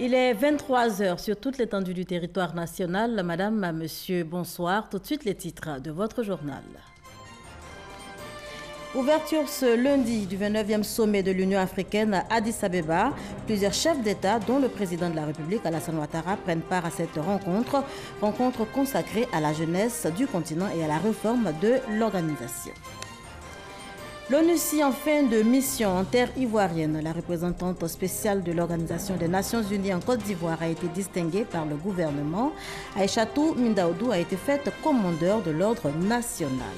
Il est 23 heures sur toute l'étendue du territoire national. Madame, monsieur, bonsoir. Tout de suite les titres de votre journal. Ouverture ce lundi du 29e sommet de l'Union africaine à Addis Abeba. Plusieurs chefs d'État, dont le président de la République, Alassane Ouattara, prennent part à cette rencontre consacrée à la jeunesse du continent et à la réforme de l'organisation. L'ONUCI en fin de mission en terre ivoirienne. La représentante spéciale de l'Organisation des Nations Unies en Côte d'Ivoire a été distinguée par le gouvernement. Aïchatou Mindaoudou a été faite commandeur de l'ordre national.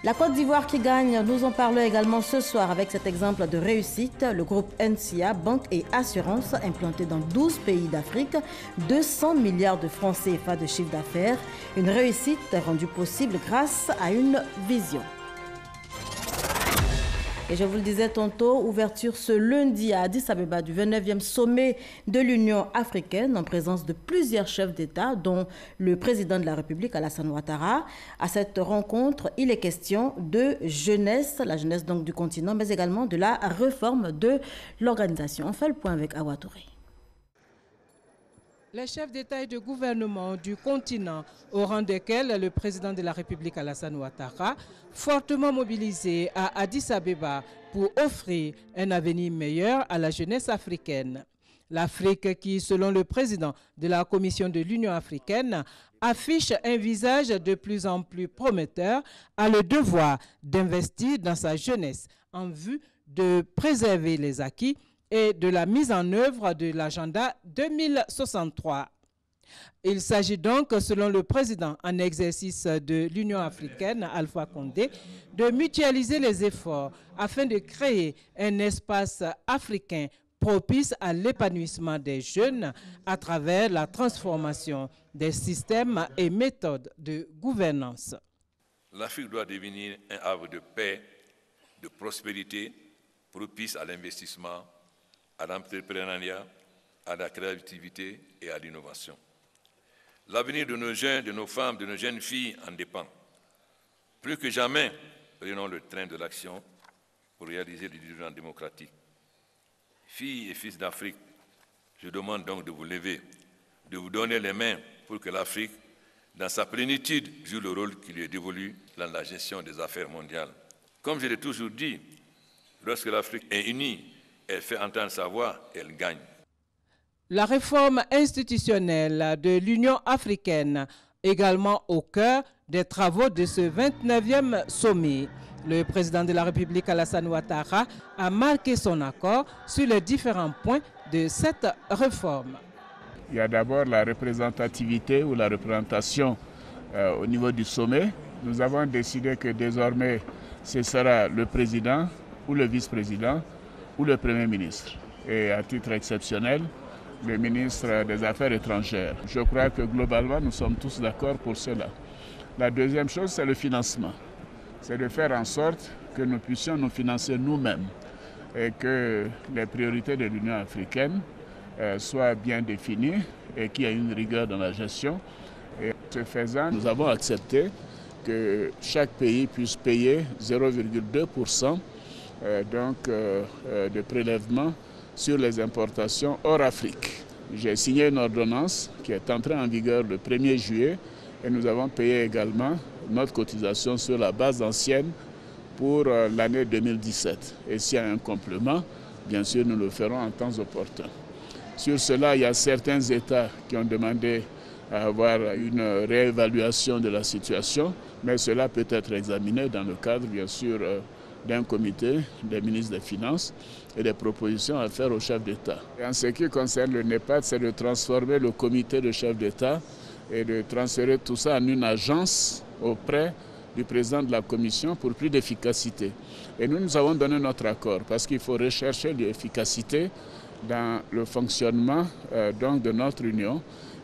La Côte d'Ivoire qui gagne, nous en parlons également ce soir avec cet exemple de réussite. Le groupe NCA, Banque et Assurance, implanté dans 12 pays d'Afrique, 200 milliards de francs CFA de chiffre d'affaires. Une réussite rendue possible grâce à une vision. Et je vous le disais tantôt, ouverture ce lundi à Addis Abeba du 29e sommet de l'Union africaine en présence de plusieurs chefs d'État, dont le président de la République, Alassane Ouattara. À cette rencontre, il est question de jeunesse, la jeunesse donc du continent, mais également de la réforme de l'organisation. On fait le point avec Awa Touré. Les chefs d'État et de gouvernement du continent, au rang desquels le président de la République Alassane Ouattara, fortement mobilisé à Addis Abeba pour offrir un avenir meilleur à la jeunesse africaine. L'Afrique qui, selon le président de la Commission de l'Union africaine, affiche un visage de plus en plus prometteur, a le devoir d'investir dans sa jeunesse en vue de préserver les acquis et de la mise en œuvre de l'agenda 2063. Il s'agit donc, selon le président en exercice de l'Union africaine, Alpha Condé, de mutualiser les efforts afin de créer un espace africain propice à l'épanouissement des jeunes à travers la transformation des systèmes et méthodes de gouvernance. L'Afrique doit devenir un havre de paix, de prospérité, propice à l'investissement, à l'entrepreneuriat, à la créativité et à l'innovation. L'avenir de nos jeunes, de nos femmes, de nos jeunes filles en dépend. Plus que jamais, prenons le train de l'action pour réaliser le développement démocratique. Filles et fils d'Afrique, je demande donc de vous lever, de vous donner les mains pour que l'Afrique, dans sa plénitude, joue le rôle qui lui est dévolu dans la gestion des affaires mondiales. Comme je l'ai toujours dit, lorsque l'Afrique est unie, elle fait entendre sa voix, elle gagne. La réforme institutionnelle de l'Union africaine, également au cœur des travaux de ce 29e sommet. Le président de la République, Alassane Ouattara, a marqué son accord sur les différents points de cette réforme. Il y a d'abord la représentativité ou la représentation au niveau du sommet. Nous avons décidé que désormais, ce sera le président ou le vice-président ou le Premier ministre. Et à titre exceptionnel, le ministre des Affaires étrangères. Je crois que globalement, nous sommes tous d'accord pour cela. La deuxième chose, c'est le financement. C'est de faire en sorte que nous puissions nous financer nous-mêmes et que les priorités de l'Union africaine soient bien définies et qu'il y ait une rigueur dans la gestion. Et ce faisant, nous avons accepté que chaque pays puisse payer 0,2% de prélèvement sur les importations hors Afrique. J'ai signé une ordonnance qui est entrée en vigueur le 1er juillet et nous avons payé également notre cotisation sur la base ancienne pour l'année 2017. Et s'il y a un complément, bien sûr, nous le ferons en temps opportun. Sur cela, il y a certains États qui ont demandé à avoir une réévaluation de la situation, mais cela peut être examiné dans le cadre, bien sûr, d'un comité des ministres des Finances et des propositions à faire aux chefs d'État. En ce qui concerne le NEPAD, c'est de transformer le comité de chefs d'État et de transférer tout ça en une agence auprès du président de la Commission pour plus d'efficacité. Et nous avons donné notre accord parce qu'il faut rechercher l'efficacité dans le fonctionnement donc de notre Union.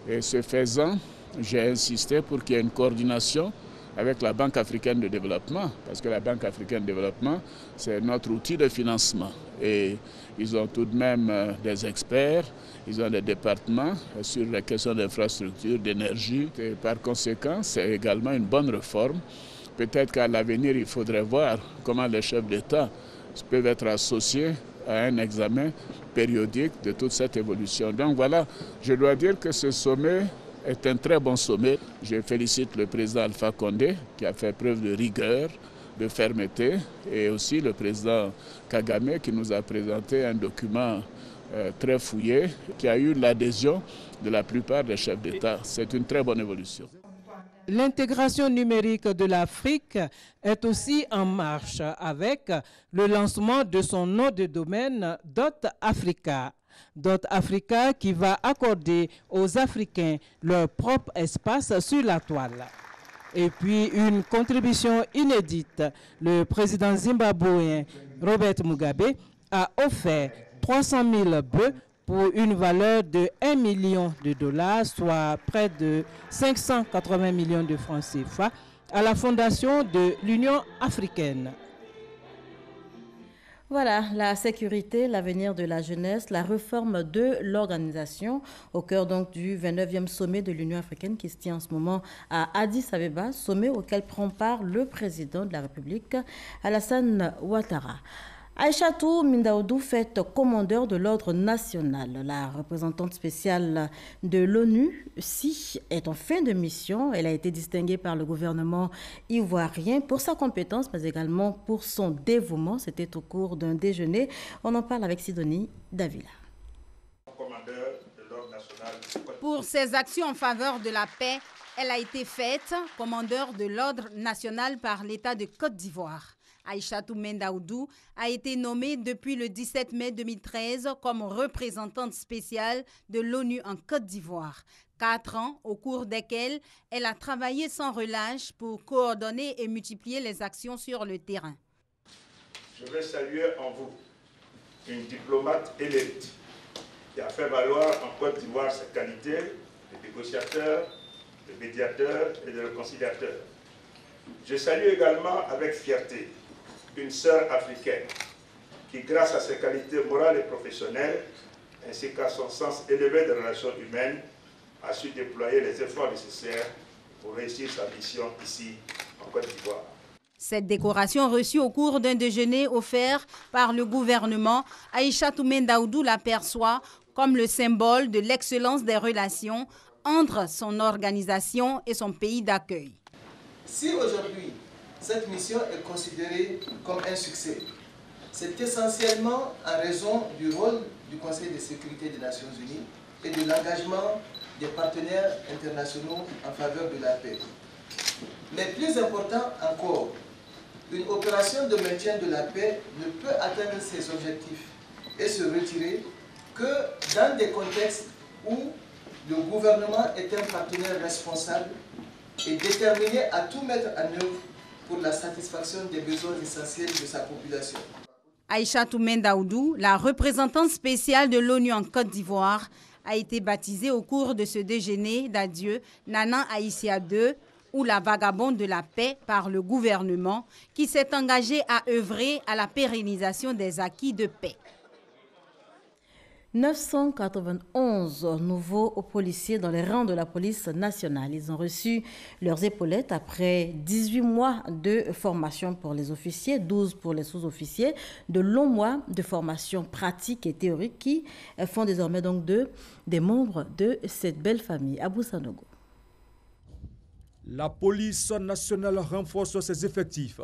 Et ce faisant, j'ai insisté pour qu'il y ait une coordination avec la Banque africaine de développement, parce que la Banque africaine de développement, c'est notre outil de financement. Et ils ont tout de même des experts, ils ont des départements sur les questions d'infrastructure, d'énergie. Et par conséquent, c'est également une bonne réforme. Peut-être qu'à l'avenir, il faudrait voir comment les chefs d'État peuvent être associés à un examen périodique de toute cette évolution. Donc voilà, je dois dire que ce sommet est un très bon sommet. Je félicite le président Alpha Condé qui a fait preuve de rigueur, de fermeté, et aussi le président Kagame qui nous a présenté un document très fouillé qui a eu l'adhésion de la plupart des chefs d'État. C'est une très bonne évolution. L'intégration numérique de l'Afrique est aussi en marche avec le lancement de son nom de domaine Dot Africa. Dot Africa qui va accorder aux Africains leur propre espace sur la toile. Et puis une contribution inédite, le président zimbabwéen Robert Mugabe a offert 300 000 bœufs pour une valeur de 1 million de dollars, soit près de 580 millions de francs CFA, à la fondation de l'Union africaine. Voilà, la sécurité, l'avenir de la jeunesse, la réforme de l'organisation au cœur donc du 29e sommet de l'Union africaine qui se tient en ce moment à Addis Abeba, sommet auquel prend part le président de la République, Alassane Ouattara. Aïchatou Mindaoudou fait commandeur de l'ordre national. La représentante spéciale de l'ONU est en fin de mission. Elle a été distinguée par le gouvernement ivoirien pour sa compétence, mais également pour son dévouement. C'était au cours d'un déjeuner. On en parle avec Sidonie Davila. Pour ses actions en faveur de la paix, elle a été faite commandeur de l'ordre national par l'État de Côte d'Ivoire. Aïchatou Mindaoudou a été nommée depuis le 17 mai 2013 comme représentante spéciale de l'ONU en Côte d'Ivoire. 4 ans au cours desquels elle a travaillé sans relâche pour coordonner et multiplier les actions sur le terrain. Je vais saluer en vous une diplomate élite qui a fait valoir en Côte d'Ivoire ses qualités de négociateur, de médiateur et de réconciliateur. Je salue également avec fierté une sœur africaine qui, grâce à ses qualités morales et professionnelles, ainsi qu'à son sens élevé des relations humaines, a su déployer les efforts nécessaires pour réussir sa mission ici, en Côte d'Ivoire. Cette décoration reçue au cours d'un déjeuner offert par le gouvernement, Aïchatou Mindaoudou l'aperçoit comme le symbole de l'excellence des relations entre son organisation et son pays d'accueil. Si aujourd'hui, cette mission est considérée comme un succès, c'est essentiellement en raison du rôle du Conseil de sécurité des Nations Unies et de l'engagement des partenaires internationaux en faveur de la paix. Mais plus important encore, une opération de maintien de la paix ne peut atteindre ses objectifs et se retirer que dans des contextes où le gouvernement est un partenaire responsable et déterminé à tout mettre en œuvre pour la satisfaction des besoins essentiels de sa population. Aïchatou Mindaoudou, la représentante spéciale de l'ONU en Côte d'Ivoire, a été baptisée au cours de ce déjeuner d'adieu Nana Aïssia II, ou la vagabonde de la paix par le gouvernement, qui s'est engagé à œuvrer à la pérennisation des acquis de paix. 991 nouveaux policiers dans les rangs de la police nationale. Ils ont reçu leurs épaulettes après 18 mois de formation pour les officiers, 12 pour les sous-officiers, de longs mois de formation pratique et théorique qui font désormais donc des membres de cette belle famille. Abou Sanogo. La police nationale renforce ses effectifs.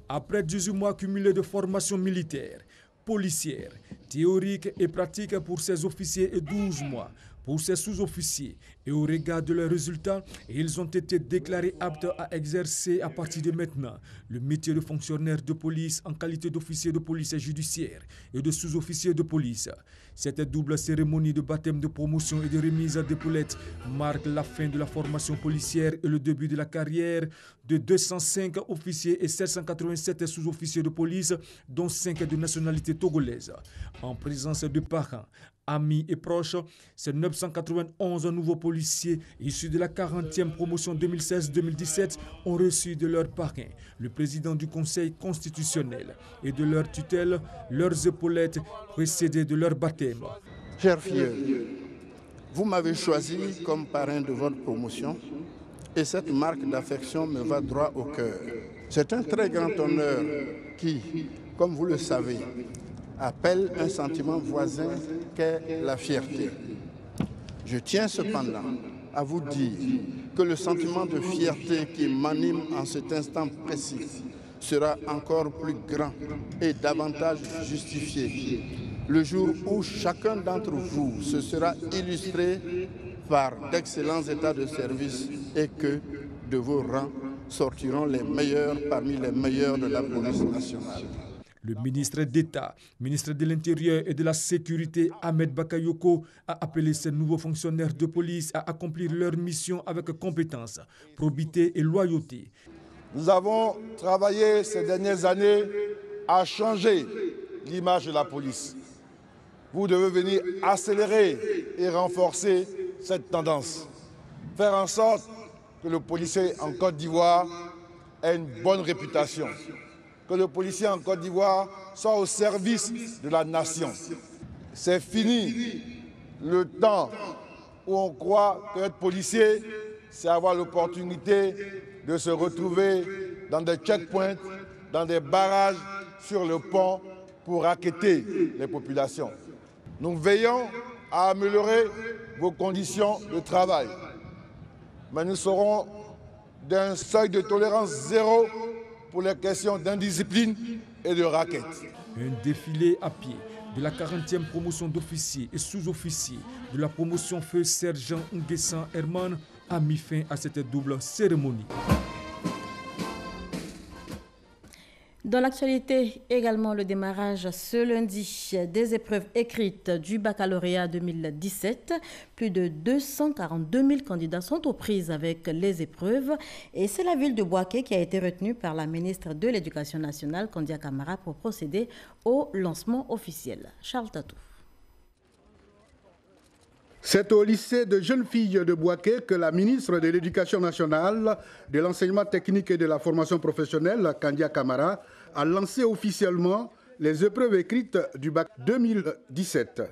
Après 18 mois cumulés de formation militaire, policière, théorique et pratique pour ses officiers et 12 mois pour ses sous-officiers. Et au regard de leurs résultats, ils ont été déclarés aptes à exercer à partir de maintenant le métier de fonctionnaire de police en qualité d'officier de police judiciaire et de sous-officier de police. Cette double cérémonie de baptême de promotion et de remise d'épaulettes marque la fin de la formation policière et le début de la carrière de 205 officiers et 787 sous-officiers de police, dont 5 de nationalité togolaise. En présence de parents, amis et proches, ces 991 nouveaux policiers issus de la 40e promotion 2016-2017 ont reçu de leurs parrains, le président du Conseil constitutionnel, et de leur tutelle, leurs épaulettes précédées de leur baptême. Chers filles, vous m'avez choisi comme parrain de votre promotion et cette marque d'affection me va droit au cœur. C'est un très grand honneur qui, comme vous le savez, appelle un sentiment voisin qu'est la fierté. Je tiens cependant à vous dire que le sentiment de fierté qui m'anime en cet instant précis sera encore plus grand et davantage justifié le jour où chacun d'entre vous se sera illustré par d'excellents états de service et que de vos rangs sortiront les meilleurs parmi les meilleurs de la police nationale. Le ministre d'État, ministre de l'Intérieur et de la Sécurité, Ahmed Bakayoko, a appelé ces nouveaux fonctionnaires de police à accomplir leur mission avec compétence, probité et loyauté. Nous avons travaillé ces dernières années à changer l'image de la police. Vous devez venir accélérer et renforcer cette tendance. Faire en sorte que le policier en Côte d'Ivoire ait une bonne réputation. Que le policier en Côte d'Ivoire soit au service de la nation. C'est fini le temps où on croit qu'être policier, c'est avoir l'opportunité de se retrouver dans des checkpoints, dans des barrages, sur le pont pour racketter les populations. Nous veillons à améliorer vos conditions de travail. Mais nous serons d'un seuil de tolérance zéro pour les questions d'indiscipline et de racket. Un défilé à pied de la 40e promotion d'officiers et sous-officiers de la promotion Feu Sergent Nguessan Herman a mis fin à cette double cérémonie. Dans l'actualité, également le démarrage ce lundi des épreuves écrites du baccalauréat 2017. Plus de 242 000 candidats sont aux prises avec les épreuves et c'est la ville de Bouaké qui a été retenue par la ministre de l'Éducation nationale, Kandia Camara, pour procéder au lancement officiel. Charles Tatou. C'est au lycée de jeunes filles de Bouaké que la ministre de l'Éducation nationale, de l'enseignement technique et de la formation professionnelle, Kandia Camara, a lancé officiellement les épreuves écrites du bac 2017.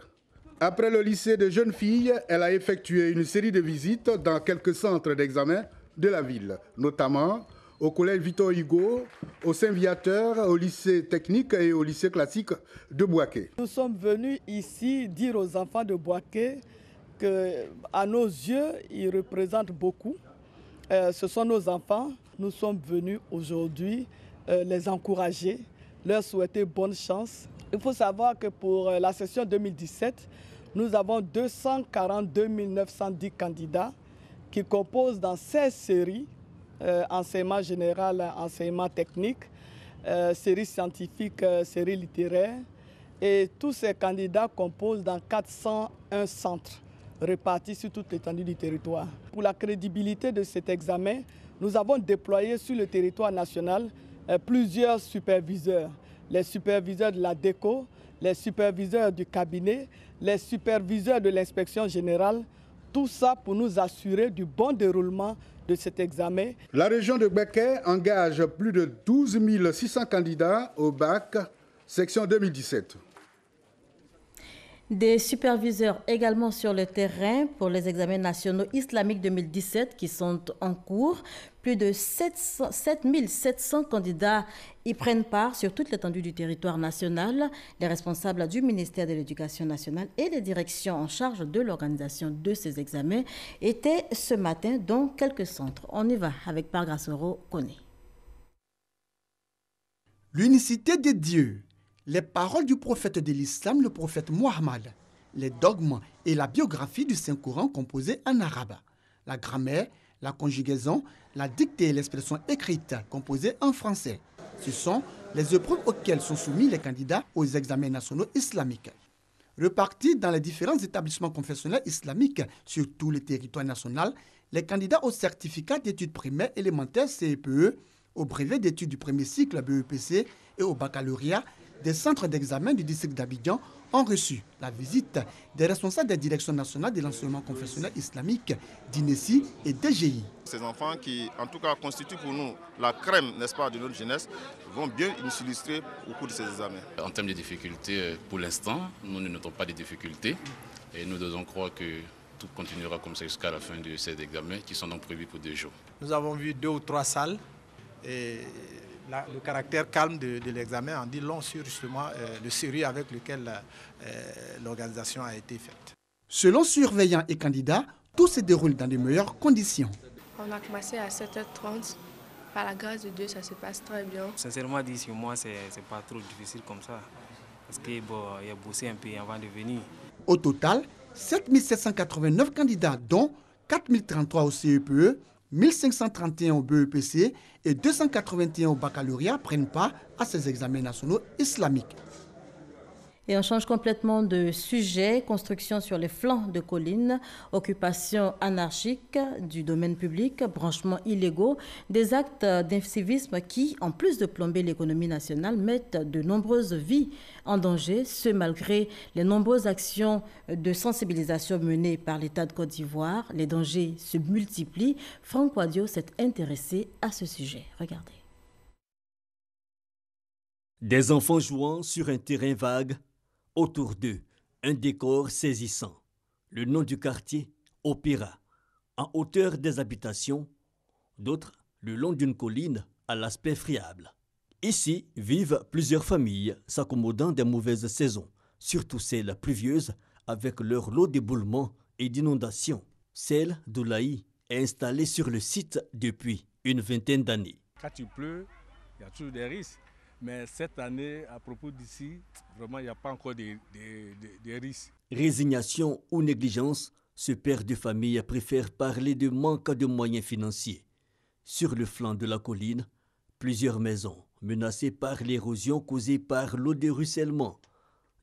Après le lycée de jeunes filles, elle a effectué une série de visites dans quelques centres d'examen de la ville, notamment au collège Victor Hugo, au Saint-Viateur, au lycée technique et au lycée classique de Bouaké. Nous sommes venus ici dire aux enfants de Bouaké qu'à nos yeux, ils représentent beaucoup. Ce sont nos enfants. Nous sommes venus aujourd'hui les encourager, leur souhaiter bonne chance. Il faut savoir que pour la session 2017, nous avons 242 910 candidats qui composent dans 16 séries, enseignement général, enseignement technique, séries scientifiques, séries littéraires. Et tous ces candidats composent dans 401 centres répartis sur toute l'étendue du territoire. Pour la crédibilité de cet examen, nous avons déployé sur le territoire national plusieurs superviseurs. Les superviseurs de la DECO, les superviseurs du cabinet, les superviseurs de l'inspection générale, tout ça pour nous assurer du bon déroulement de cet examen. La région de Bouaké engage plus de 12 600 candidats au bac, section 2017. Des superviseurs également sur le terrain pour les examens nationaux islamiques 2017 qui sont en cours. Plus de 7 700 candidats y prennent part sur toute l'étendue du territoire national. Les responsables du ministère de l'Éducation nationale et les directions en charge de l'organisation de ces examens étaient ce matin dans quelques centres. On y va avec Pargrassoro Kone. L'unicité des dieux. Les paroles du prophète de l'islam, le prophète Mohammed, les dogmes et la biographie du Saint-Coran composés en arabe, la grammaire, la conjugaison, la dictée et l'expression écrite composée en français. Ce sont les épreuves auxquelles sont soumis les candidats aux examens nationaux islamiques. Repartis dans les différents établissements confessionnels islamiques sur tout le territoire national, les candidats au certificat d'études primaires élémentaires CEPE, au brevet d'études du premier cycle BEPC et au baccalauréat des centres d'examen du district d'Abidjan ont reçu la visite des responsables des directions nationales de l'enseignement confessionnel islamique, d'INESI et DGI. Ces enfants qui, en tout cas, constituent pour nous la crème, n'est-ce pas, de notre jeunesse, vont bien s'illustrer au cours de ces examens. En termes de difficultés, pour l'instant, nous ne notons pas de difficultés et nous devons croire que tout continuera comme ça jusqu'à la fin de ces examens qui sont donc prévus pour 2 jours. Nous avons vu 2 ou 3 salles et le caractère calme de l'examen en dit long sur justement le sérieux avec lequel l'organisation a été faite. Selon surveillants et candidats, tout se déroule dans de meilleures conditions. On a commencé à 7h30. Par la grâce de Dieu, ça se passe très bien. Sincèrement dit, sur moi, c'est pas trop difficile comme ça. Parce qu'il y a bossé un peu avant de venir. Au total, 7789 candidats, dont 4033 au CEPE, 1531 au BEPC et 281 au baccalauréat prennent part à ces examens nationaux islamiques. Et on change complètement de sujet. Construction sur les flancs de collines, occupation anarchique du domaine public, branchements illégaux, des actes d'incivisme qui, en plus de plomber l'économie nationale, mettent de nombreuses vies en danger, ce malgré les nombreuses actions de sensibilisation menées par l'État de Côte d'Ivoire. Les dangers se multiplient. Franck Wadio s'est intéressé à ce sujet. Regardez. Des enfants jouant sur un terrain vague. Autour d'eux, un décor saisissant. Le nom du quartier, Opéra. En hauteur des habitations, d'autres le long d'une colline à l'aspect friable. Ici vivent plusieurs familles s'accommodant des mauvaises saisons, surtout celles pluvieuses avec leur lot d'éboulements et d'inondations. Celle d'Oulaï est installée sur le site depuis une vingtaine d'années. Quand il pleut, il y a toujours des risques. Mais cette année, à propos d'ici, vraiment, il n'y a pas encore des risques. Résignation ou négligence, ce père de famille préfère parler de manque de moyens financiers. Sur le flanc de la colline, plusieurs maisons menacées par l'érosion causée par l'eau de ruissellement.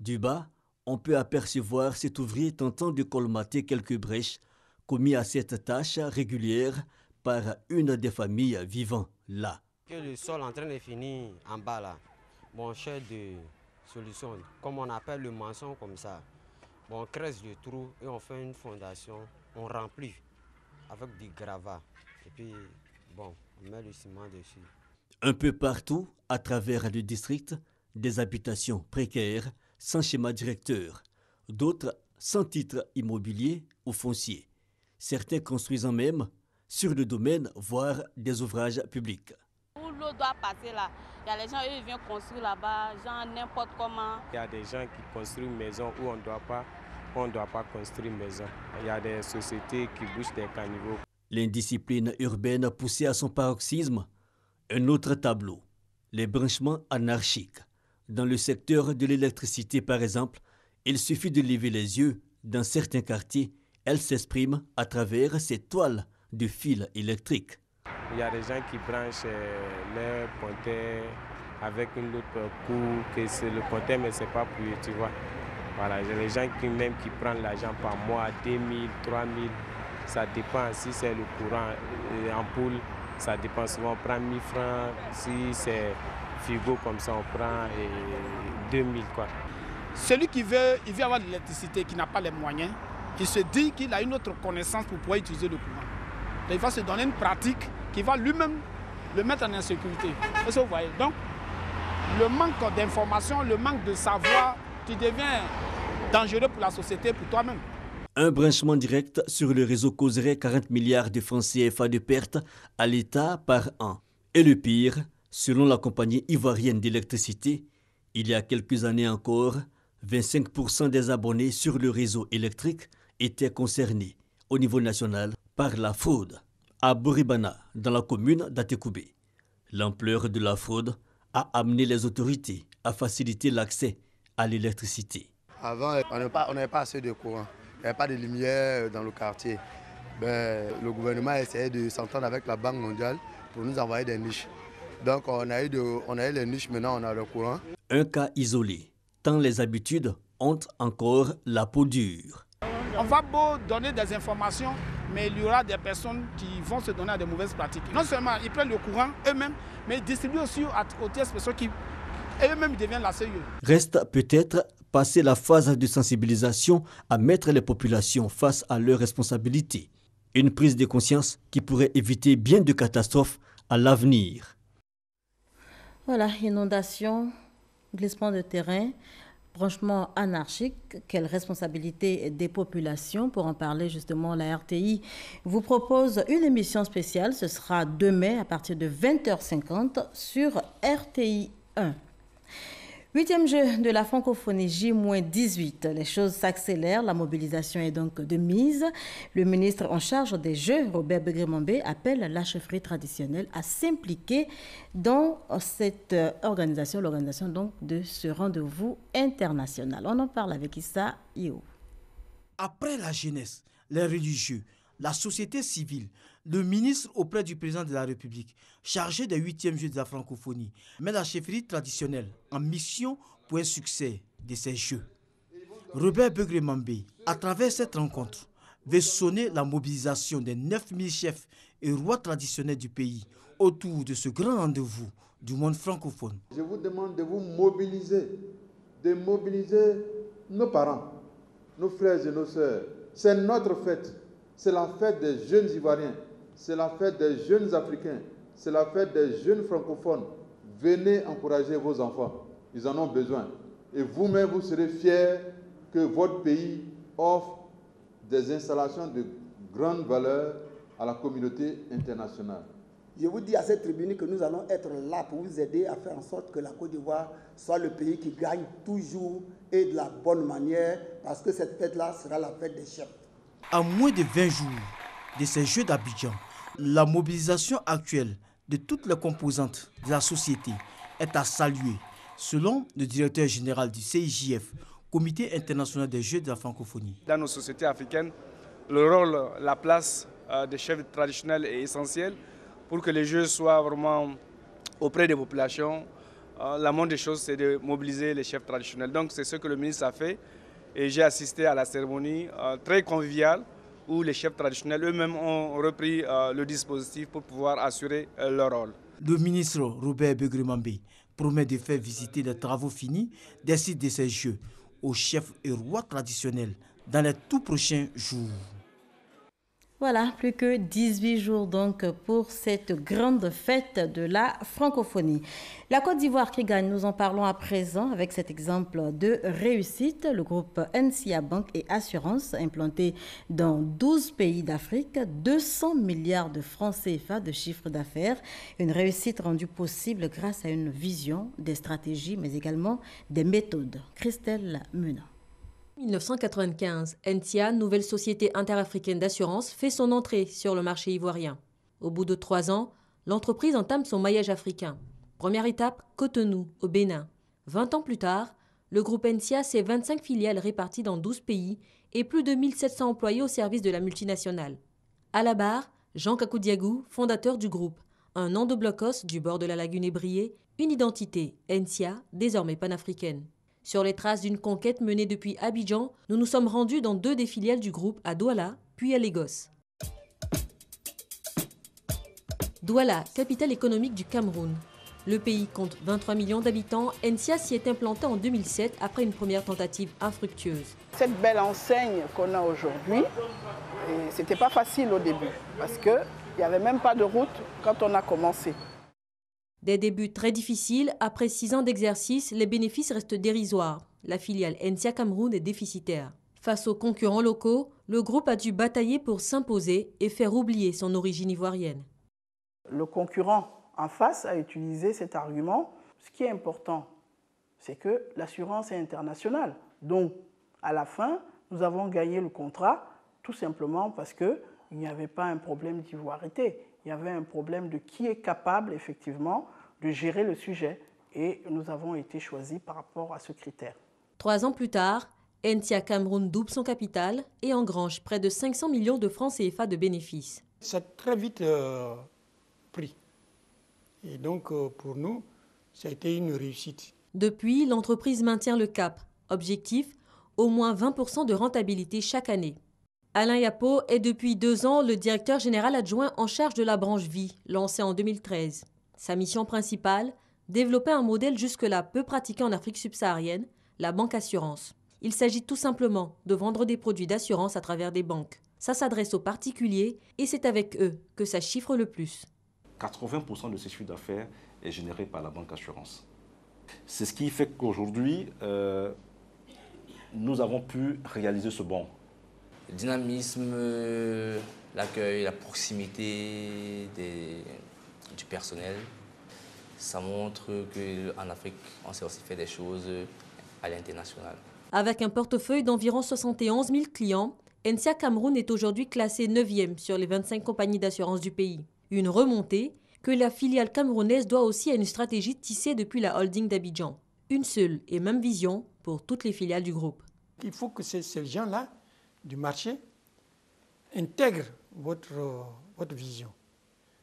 Du bas, on peut apercevoir cet ouvrier tentant de colmater quelques brèches commis à cette tâche régulière par une des familles vivant là. Que le sol est en train de finir en bas là, bon, cherche de solution, comme on appelle le maçon comme ça. Bon, on creuse le trou et on fait une fondation, on remplit avec du gravat et puis bon, on met le ciment dessus. Un peu partout, à travers le district, des habitations précaires, sans schéma directeur, d'autres sans titre immobilier ou foncier. Certains construisant même sur le domaine, voire des ouvrages publics. Où l'eau doit passer là, il y a les gens, eux, ils viennent construire là-bas, genre n'importe comment. Il y a des gens qui construisent une maison où on ne doit pas construire une maison. Il y a des sociétés qui bouchent des caniveaux. L'indiscipline urbaine poussée à son paroxysme. Un autre tableau, les branchements anarchiques. Dans le secteur de l'électricité, par exemple, il suffit de lever les yeux. Dans certains quartiers, elle s'exprime à travers ces toiles de fils électriques. Il y a des gens qui branchent leurs pointeurs avec une autre cour, que c'est le pointeur, mais ce n'est pas pour eux, tu vois. Voilà, il y a des gens qui prennent l'argent par mois, 2000, 3000, ça dépend. Si c'est le courant ampoule, ça dépend souvent, on prend 1000 francs. Si c'est frigo comme ça, on prend 2000 quoi. Celui qui veut avoir de l'électricité, qui n'a pas les moyens, qui se dit qu'il a une autre connaissance pour pouvoir utiliser le courant. Donc, il va se donner une pratique qui va lui-même le mettre en insécurité. Est-ce que vous voyez? Donc, le manque d'information, le manque de savoir, tu deviens dangereux pour la société, pour toi-même. Un branchement direct sur le réseau causerait 40 milliards de francs CFA de pertes à l'État par an. Et le pire, selon la compagnie ivoirienne d'électricité, il y a quelques années encore, 25% des abonnés sur le réseau électrique étaient concernés au niveau national par la fraude. À Boribana, dans la commune d'Atekoubé, l'ampleur de la fraude a amené les autorités à faciliter l'accès à l'électricité. Avant, on n'avait pas assez de courant, il n'y avait pas de lumière dans le quartier. Le gouvernement a essayé de s'entendre avec la Banque mondiale pour nous envoyer des niches. Donc on a eu les niches, maintenant on a le courant. Un cas isolé, tant les habitudes ont encore la peau dure. On va beau donner des informations, mais il y aura des personnes qui vont se donner à de mauvaises pratiques. Non seulement ils prennent le courant eux-mêmes, mais ils distribuent aussi aux tierces personnes qui eux-mêmes deviennent la CIE. Reste peut-être passer la phase de sensibilisation à mettre les populations face à leurs responsabilités. Une prise de conscience qui pourrait éviter bien de catastrophes à l'avenir. Voilà, inondation, glissement de terrain. branchement anarchique, quelle responsabilité des populations? Pour en parler justement, la RTI vous propose une émission spéciale. Ce sera demain à partir de 20h50 sur RTI 1. 8e jeu de la francophonie J-18. Les choses s'accélèrent, la mobilisation est donc de mise. Le ministre en charge des Jeux, Robert Begré-Mambé, appelle la chefferie traditionnelle à s'impliquer dans cette organisation, l'organisation donc de ce rendez-vous international. On en parle avec Issa Io. Après la jeunesse, les religieux, la société civile, le ministre auprès du président de la République, chargé des 8e Jeux de la francophonie, met la chefferie traditionnelle en mission pour un succès de ces Jeux. Robert Begré-Mambé, à travers cette rencontre, veut sonner la mobilisation des 9000 chefs et rois traditionnels du pays autour de ce grand rendez-vous du monde francophone. Je vous demande de vous mobiliser, de mobiliser nos parents, nos frères et nos sœurs. C'est notre fête. C'est la fête des jeunes Ivoiriens, c'est la fête des jeunes Africains, c'est la fête des jeunes francophones. Venez encourager vos enfants, ils en ont besoin. Et vous-même, vous serez fiers que votre pays offre des installations de grande valeur à la communauté internationale. Je vous dis à cette tribune que nous allons être là pour vous aider à faire en sorte que la Côte d'Ivoire soit le pays qui gagne toujours et de la bonne manière, parce que cette fête-là sera la fête des chefs. À moins de 20 jours de ces Jeux d'Abidjan, la mobilisation actuelle de toutes les composantes de la société est à saluer, selon le directeur général du CIJF, Comité international des Jeux de la francophonie. Dans nos sociétés africaines, le rôle, la place des chefs traditionnels est essentielle pour que les Jeux soient vraiment auprès des populations. La moindre des choses, c'est de mobiliser les chefs traditionnels. Donc c'est ce que le ministre a fait. Et j'ai assisté à la cérémonie très conviviale où les chefs traditionnels eux-mêmes ont repris le dispositif pour pouvoir assurer leur rôle. Le ministre Robert Begré-Mambé promet de faire visiter les travaux finis des sites de ces Jeux aux chefs et rois traditionnels dans les tout prochains jours. Voilà, plus que 18 jours donc pour cette grande fête de la francophonie. La Côte d'Ivoire qui gagne, nous en parlons à présent avec cet exemple de réussite. Le groupe NCA Banque et Assurance, implanté dans 12 pays d'Afrique, 200 milliards de francs CFA de chiffre d'affaires. Une réussite rendue possible grâce à une vision, des stratégies, mais également des méthodes. Christelle Mena. 1995, NCA, nouvelle société interafricaine d'assurance, fait son entrée sur le marché ivoirien. Au bout de 3 ans, l'entreprise entame son maillage africain. Première étape, Cotonou, au Bénin. 20 ans plus tard, le groupe NCA, c'est 25 filiales réparties dans 12 pays et plus de 1700 employés au service de la multinationale. À la barre, Jean Kakoudiagou, fondateur du groupe. Un nom de blocos du bord de la lagune ébriée, une identité, NCA, désormais panafricaine. Sur les traces d'une conquête menée depuis Abidjan, nous nous sommes rendus dans 2 des filiales du groupe, à Douala, puis à Lagos. Douala, capitale économique du Cameroun. Le pays compte 23 millions d'habitants. NCA s'y est implanté en 2007 après une première tentative infructueuse. Cette belle enseigne qu'on a aujourd'hui, c'était pas facile au début parce qu'il n'y avait même pas de route quand on a commencé. Des débuts très difficiles, après 6 ans d'exercice, les bénéfices restent dérisoires. La filiale NCA Cameroun est déficitaire. Face aux concurrents locaux, le groupe a dû batailler pour s'imposer et faire oublier son origine ivoirienne. Le concurrent en face a utilisé cet argument. Ce qui est important, c'est que l'assurance est internationale. Donc, à la fin, nous avons gagné le contrat tout simplement parce qu'il n'y avait pas un problème d'ivoirité. Il y avait un problème de qui est capable, effectivement, de gérer le sujet. Et nous avons été choisis par rapport à ce critère. 3 ans plus tard, NCA Cameroun double son capital et engrange près de 500 millions de francs CFA de bénéfices. C'est très vite pris. Et donc, pour nous, ça a été une réussite. Depuis, l'entreprise maintient le cap. Objectif, au moins 20% de rentabilité chaque année. Alain Yapo est depuis 2 ans le directeur général adjoint en charge de la branche vie, lancée en 2013. Sa mission principale, développer un modèle jusque-là peu pratiqué en Afrique subsaharienne, la banque assurance. Il s'agit tout simplement de vendre des produits d'assurance à travers des banques. Ça s'adresse aux particuliers et c'est avec eux que ça chiffre le plus. 80% de ces chiffres d'affaires est généré par la banque assurance. C'est ce qui fait qu'aujourd'hui, nous avons pu réaliser ce bond? Le dynamisme, l'accueil, la proximité du personnel, ça montre qu'en Afrique, on sait aussi faire des choses à l'international. Avec un portefeuille d'environ 71 000 clients, NCA Cameroun est aujourd'hui classé 9e sur les 25 compagnies d'assurance du pays. Une remontée que la filiale camerounaise doit aussi à une stratégie tissée depuis la holding d'Abidjan. Une seule et même vision pour toutes les filiales du groupe. Il faut que ces gens-là du marché intègrent votre vision.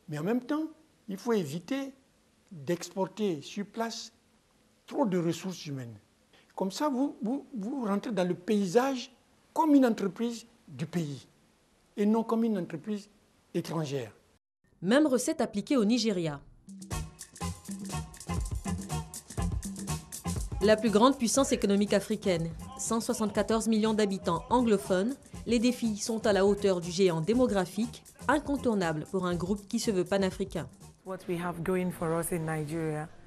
Mais en même temps, il faut éviter d'exporter sur place trop de ressources humaines. Comme ça, vous rentrez dans le paysage comme une entreprise du pays et non comme une entreprise étrangère. Même recette appliquée au Nigeria. La plus grande puissance économique africaine, 174 millions d'habitants anglophones, les défis sont à la hauteur du géant démographique, incontournable pour un groupe qui se veut panafricain.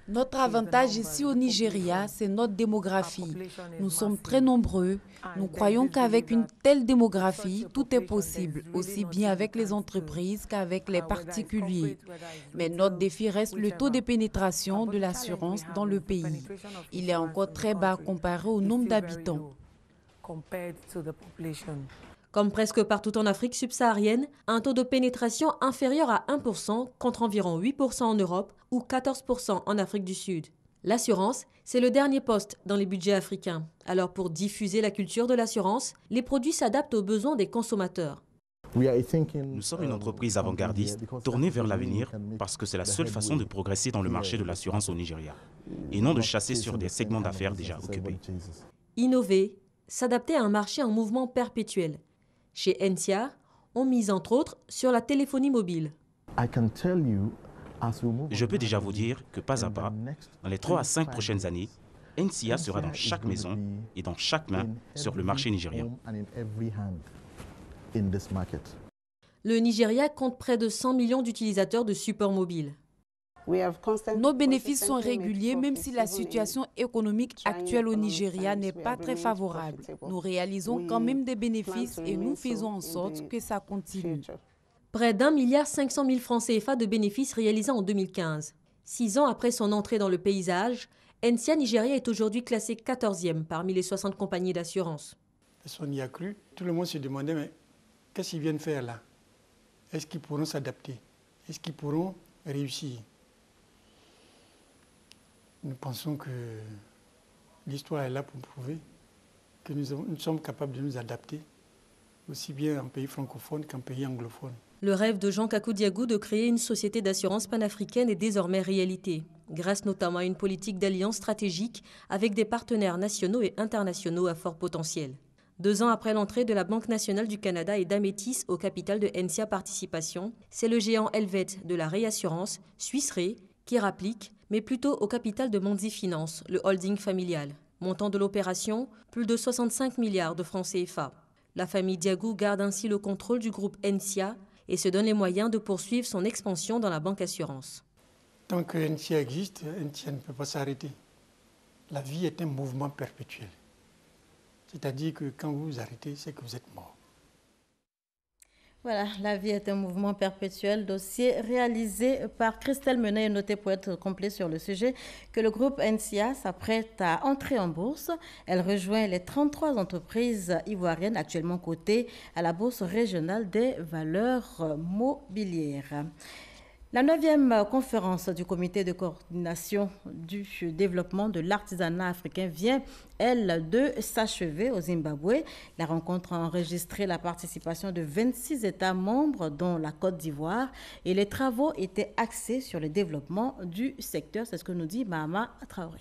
Notre avantage ici au Nigeria, c'est notre démographie. Nous sommes très nombreux. Nous croyons qu'avec une telle démographie, tout est possible, aussi bien avec les entreprises qu'avec les particuliers. Mais notre défi reste le taux de pénétration de l'assurance dans le pays. Il est encore très bas comparé au nombre d'habitants. Comme presque partout en Afrique subsaharienne, un taux de pénétration inférieur à 1% contre environ 8% en Europe ou 14% en Afrique du Sud. L'assurance, c'est le dernier poste dans les budgets africains. Alors pour diffuser la culture de l'assurance, les produits s'adaptent aux besoins des consommateurs. Nous sommes une entreprise avant-gardiste tournée vers l'avenir parce que c'est la seule façon de progresser dans le marché de l'assurance au Nigeria et non de chasser sur des segments d'affaires déjà occupés. Innover, s'adapter à un marché en mouvement perpétuel. Chez NCA, on mise entre autres sur la téléphonie mobile. Je peux déjà vous dire que pas à pas, dans les 3 à 5 prochaines années, NCA sera dans chaque maison et dans chaque main sur le marché nigérien. Le Nigeria compte près de 100 millions d'utilisateurs de supports mobiles. Nos bénéfices sont réguliers, même si la situation économique actuelle au Nigeria n'est pas très favorable. Nous réalisons quand même des bénéfices et nous faisons en sorte que ça continue. Près d'1,5 milliard de francs CFA de bénéfices réalisés en 2015. 6 ans après son entrée dans le paysage, NCA Nigeria est aujourd'hui classé 14e parmi les 60 compagnies d'assurance. On y a cru. Tout le monde se demandait, mais qu'est-ce qu'ils viennent faire là? Est-ce qu'ils pourront s'adapter? Est-ce qu'ils pourront réussir? Nous pensons que l'histoire est là pour prouver que nous sommes capables de nous adapter, aussi bien en pays francophone qu'en pays anglophone. Le rêve de Jean Kakou Diagou de créer une société d'assurance panafricaine est désormais réalité, grâce notamment à une politique d'alliance stratégique avec des partenaires nationaux et internationaux à fort potentiel. 2 ans après l'entrée de la Banque nationale du Canada et d'Amétis au capital de NCA Participation, c'est le géant Helvet de la réassurance, Suisse Re, qui rapplique, mais plutôt au capital de Monzi Finance, le holding familial. Montant de l'opération, plus de 65 milliards de francs CFA. La famille Diagou garde ainsi le contrôle du groupe NCA et se donne les moyens de poursuivre son expansion dans la banque assurance. Tant que NCA existe, NCA ne peut pas s'arrêter. La vie est un mouvement perpétuel. C'est-à-dire que quand vous vous arrêtez, c'est que vous êtes mort. Voilà, la vie est un mouvement perpétuel. Dossier réalisé par Christelle Menet et noté pour être complet sur le sujet que le groupe NCA s'apprête à entrer en bourse. Elle rejoint les 33 entreprises ivoiriennes actuellement cotées à la bourse régionale des valeurs mobilières. La 9e conférence du comité de coordination du développement de l'artisanat africain vient, elle, de s'achever au Zimbabwe. La rencontre a enregistré la participation de 26 États membres, dont la Côte d'Ivoire, et les travaux étaient axés sur le développement du secteur. C'est ce que nous dit Mahama Traoré.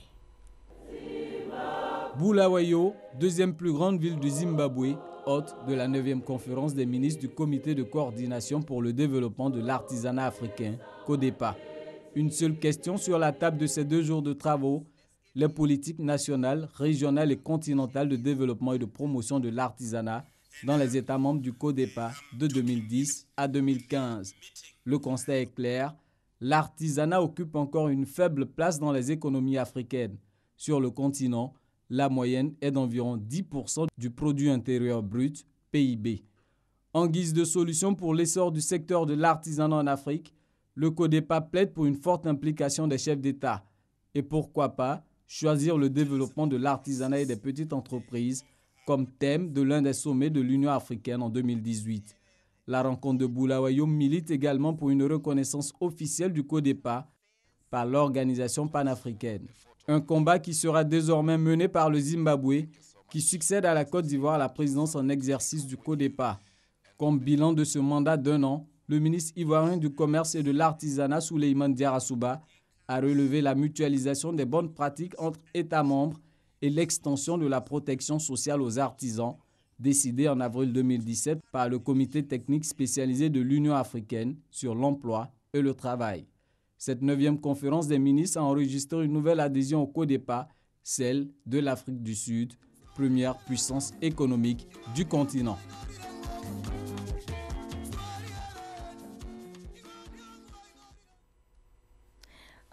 Bulawayo, 2e plus grande ville du Zimbabwe, hôte de la 9e conférence des ministres du comité de coordination pour le développement de l'artisanat africain, CODEPA. Une seule question sur la table de ces 2 jours de travaux, les politiques nationales, régionales et continentales de développement et de promotion de l'artisanat dans les États membres du CODEPA de 2010 à 2015. Le constat est clair, l'artisanat occupe encore une faible place dans les économies africaines. Sur le continent, La moyenne est d'environ 10% du produit intérieur brut, PIB. En guise de solution pour l'essor du secteur de l'artisanat en Afrique, le CODEPA plaide pour une forte implication des chefs d'État. Et pourquoi pas choisir le développement de l'artisanat et des petites entreprises comme thème de l'un des sommets de l'Union africaine en 2018. La rencontre de Bulawayo milite également pour une reconnaissance officielle du CODEPA par l'organisation panafricaine. Un combat qui sera désormais mené par le Zimbabwe, qui succède à la Côte d'Ivoire à la présidence en exercice du CODEPA. Comme bilan de ce mandat d'1 an, le ministre ivoirien du Commerce et de l'Artisanat, Souleymane Diarra-Souba, a relevé la mutualisation des bonnes pratiques entre États membres et l'extension de la protection sociale aux artisans, décidée en avril 2017 par le Comité technique spécialisé de l'Union africaine sur l'emploi et le travail. Cette 9e conférence des ministres a enregistré une nouvelle adhésion au CODEPA, celle de l'Afrique du Sud, première puissance économique du continent.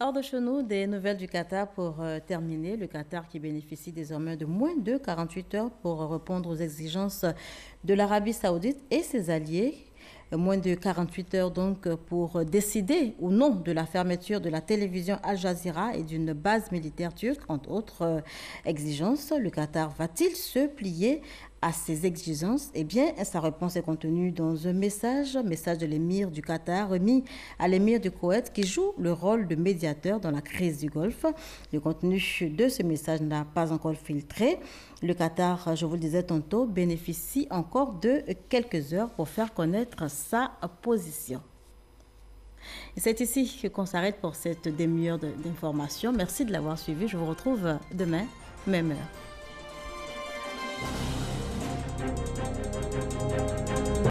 Hors de chez nous, des nouvelles du Qatar pour terminer. Le Qatar qui bénéficie désormais de moins de 48 heures pour répondre aux exigences de l'Arabie Saoudite et ses alliés. Moins de 48 heures donc pour décider ou non de la fermeture de la télévision Al Jazeera et d'une base militaire turque, entre autres exigences. Le Qatar va-t-il se plier à ces exigences? Eh bien, sa réponse est contenue dans un message de l'émir du Qatar remis à l'émir du Koweït qui joue le rôle de médiateur dans la crise du Golfe. Le contenu de ce message n'a pas encore filtré. Le Qatar, je vous le disais tantôt, bénéficie encore de quelques heures pour faire connaître sa position. Et c'est ici qu'on s'arrête pour cette demi-heure d'information. Merci de l'avoir suivi. Je vous retrouve demain, même heure.